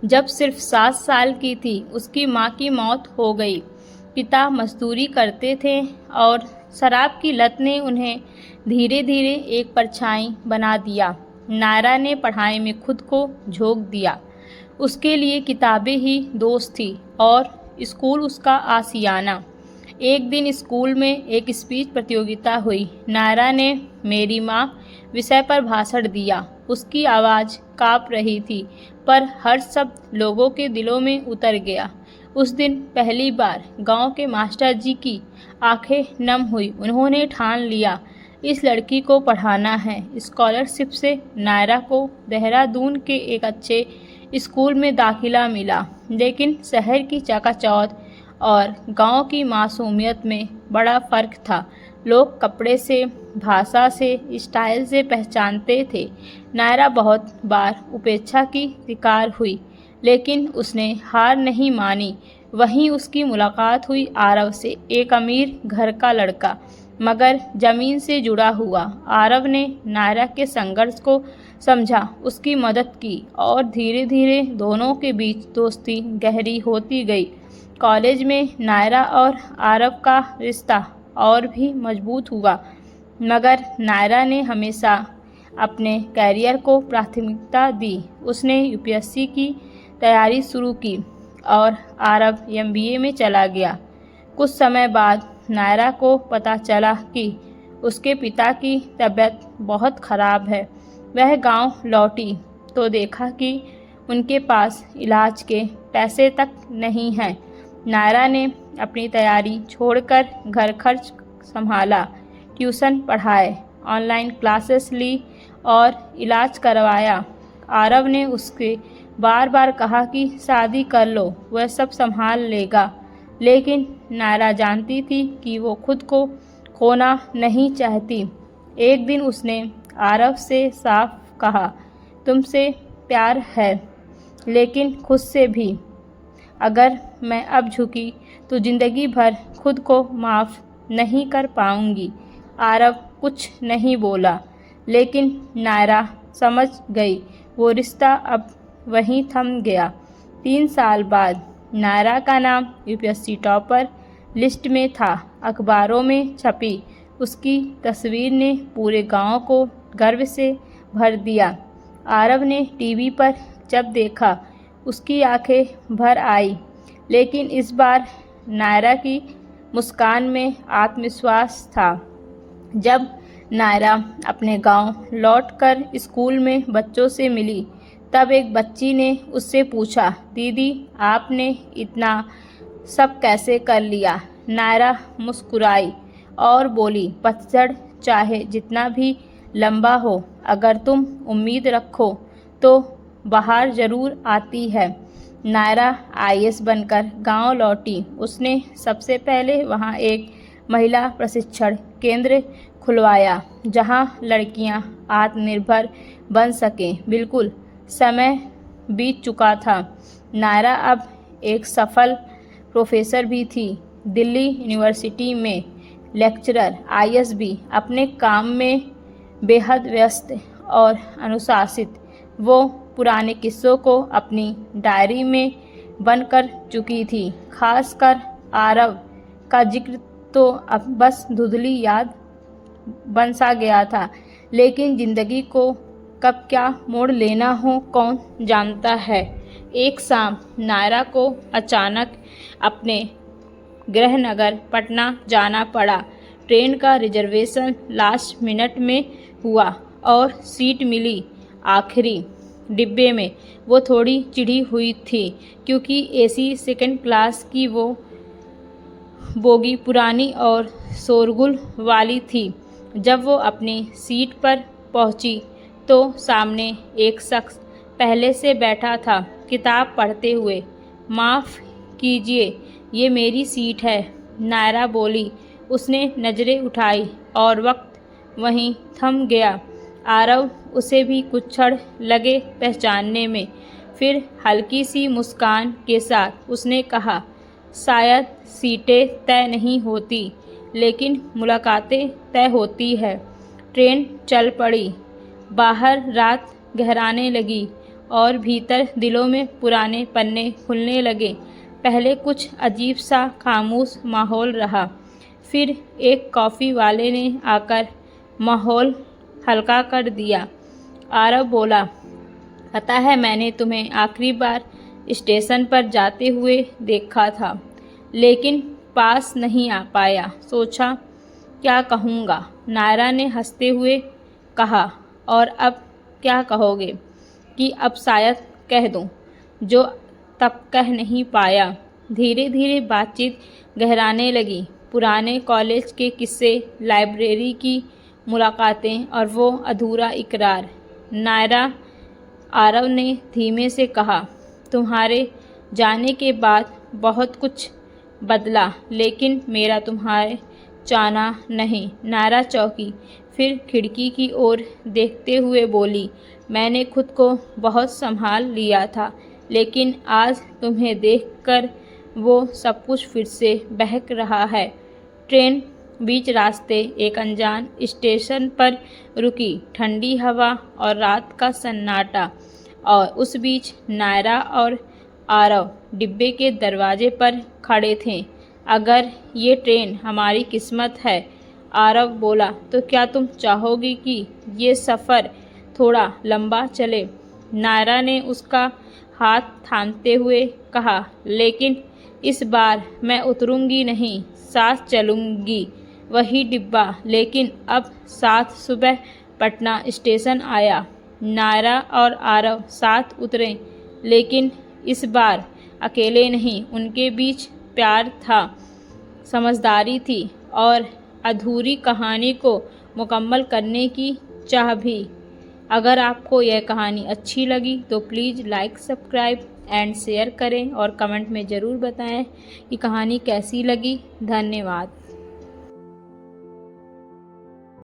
जब सिर्फ 7 साल की थी उसकी माँ की मौत हो गई। पिता मजदूरी करते थे और शराब की लत ने उन्हें धीरे धीरे एक परछाई बना दिया। नायरा ने पढ़ाई में खुद को झोंक दिया। उसके लिए किताबें ही दोस्त थी और स्कूल उसका आशियाना। एक दिन स्कूल में एक स्पीच प्रतियोगिता हुई। नायरा ने मेरी माँ विषय पर भाषण दिया। उसकी आवाज़ काँप रही थी पर हर शब्द लोगों के दिलों में उतर गया। उस दिन पहली बार गांव के मास्टर जी की आंखें नम हुई। उन्होंने ठान लिया इस लड़की को पढ़ाना है। स्कॉलरशिप से नायरा को देहरादून के एक अच्छे स्कूल में दाखिला मिला, लेकिन शहर की चकाचौंध और गांव की मासूमियत में बड़ा फ़र्क था। लोग कपड़े से, भाषा से, स्टाइल से पहचानते थे। नायरा बहुत बार उपेक्षा की शिकार हुई, लेकिन उसने हार नहीं मानी। वहीं उसकी मुलाकात हुई आरव से, एक अमीर घर का लड़का मगर ज़मीन से जुड़ा हुआ। आरव ने नायरा के संघर्ष को समझा, उसकी मदद की और धीरे धीरे दोनों के बीच दोस्ती गहरी होती गई। कॉलेज में नायरा और आरव का रिश्ता और भी मजबूत हुआ, मगर नायरा ने हमेशा अपने कैरियर को प्राथमिकता दी। उसने यूपीएससी की तैयारी शुरू की और आरव एमबीए में चला गया। कुछ समय बाद नायरा को पता चला कि उसके पिता की तबीयत बहुत ख़राब है। वह गांव लौटी तो देखा कि उनके पास इलाज के पैसे तक नहीं हैं। नायरा ने अपनी तैयारी छोड़कर घर खर्च संभाला, ट्यूशन पढ़ाए, ऑनलाइन क्लासेस ली और इलाज करवाया। आरव ने उसके बार बार कहा कि शादी कर लो, वह सब संभाल लेगा, लेकिन नायरा जानती थी कि वो खुद को खोना नहीं चाहती। एक दिन उसने आरव से साफ कहा, तुमसे प्यार है, लेकिन खुद से भी। अगर मैं अब झुकी तो ज़िंदगी भर खुद को माफ़ नहीं कर पाऊंगी। आरव कुछ नहीं बोला, लेकिन नायरा समझ गई। वो रिश्ता अब वहीं थम गया। 3 साल बाद नायरा का नाम यूपीएससी टॉपर लिस्ट में था। अखबारों में छपी उसकी तस्वीर ने पूरे गांव को गर्व से भर दिया। आरव ने टीवी पर जब देखा, उसकी आंखें भर आई, लेकिन इस बार नायरा की मुस्कान में आत्मविश्वास था। जब नायरा अपने गांव लौटकर स्कूल में बच्चों से मिली, तब एक बच्ची ने उससे पूछा, दीदी आपने इतना सब कैसे कर लिया? नायरा मुस्कुराई और बोली, पतझड़ चाहे जितना भी लंबा हो, अगर तुम उम्मीद रखो तो बाहर ज़रूर आती है। नायरा आईएएस बनकर गांव लौटी। उसने सबसे पहले वहां एक महिला प्रशिक्षण केंद्र खुलवाया, जहां लड़कियां आत्मनिर्भर बन सकें। बिल्कुल समय बीत चुका था। नायरा अब एक सफल प्रोफेसर भी थी, दिल्ली यूनिवर्सिटी में लेक्चरर। आईएएस भी अपने काम में बेहद व्यस्त और अनुशासित। वो पुराने किस्सों को अपनी डायरी में बंद कर चुकी थी। खासकर आरव का जिक्र तो अब बस धुंधली याद बन सा गया था, लेकिन ज़िंदगी को कब क्या मोड़ लेना हो कौन जानता है। एक शाम नायरा को अचानक अपने गृहनगर पटना जाना पड़ा। ट्रेन का रिजर्वेशन लास्ट मिनट में हुआ और सीट मिली आखिरी डिब्बे में। वो थोड़ी चिढ़ी हुई थी, क्योंकि एसी सेकंड क्लास की वो बोगी पुरानी और शोरगुल वाली थी। जब वो अपनी सीट पर पहुंची तो सामने एक शख्स पहले से बैठा था, किताब पढ़ते हुए। माफ़ कीजिए, ये मेरी सीट है, नायरा बोली। उसने नज़रें उठाई और वक्त वहीं थम गया। आरव उसे भी कुछ क्षण लगे पहचानने में। फिर हल्की सी मुस्कान के साथ उसने कहा, शायद सीटें तय नहीं होती, लेकिन मुलाकातें तय होती है। ट्रेन चल पड़ी। बाहर रात गहराने लगी और भीतर दिलों में पुराने पन्ने खुलने लगे। पहले कुछ अजीब सा खामोश माहौल रहा, फिर एक कॉफ़ी वाले ने आकर माहौल हल्का कर दिया। आरव बोला, पता है मैंने तुम्हें आखिरी बार स्टेशन पर जाते हुए देखा था, लेकिन पास नहीं आ पाया। सोचा क्या कहूँगा। नायरा ने हंसते हुए कहा, और अब क्या कहोगे? कि अब शायद कह दूँ जो तब कह नहीं पाया। धीरे धीरे बातचीत गहराने लगी। पुराने कॉलेज के किस्से, लाइब्रेरी की मुलाकातें और वो अधूरा इकरार। नायरा, आरव ने धीमे से कहा, तुम्हारे जाने के बाद बहुत कुछ बदला, लेकिन मेरा तुम्हारे चाहना नहीं। नायरा चौंकी, फिर खिड़की की ओर देखते हुए बोली, मैंने खुद को बहुत संभाल लिया था, लेकिन आज तुम्हें देखकर वो सब कुछ फिर से बहक रहा है। ट्रेन बीच रास्ते एक अनजान स्टेशन पर रुकी। ठंडी हवा और रात का सन्नाटा, और उस बीच नायरा और आरव डिब्बे के दरवाजे पर खड़े थे। अगर ये ट्रेन हमारी किस्मत है, आरव बोला, तो क्या तुम चाहोगी कि ये सफ़र थोड़ा लंबा चले? नायरा ने उसका हाथ थामते हुए कहा, लेकिन इस बार मैं उतरूंगी नहीं, साथ चलूंगी। वही डिब्बा, लेकिन अब साथ। सुबह पटना स्टेशन आया। नायरा और आरव साथ उतरे, लेकिन इस बार अकेले नहीं। उनके बीच प्यार था, समझदारी थी, और अधूरी कहानी को मुकम्मल करने की चाह भी। अगर आपको यह कहानी अच्छी लगी तो please like, subscribe and share करें, और कमेंट में ज़रूर बताएं कि कहानी कैसी लगी। धन्यवाद।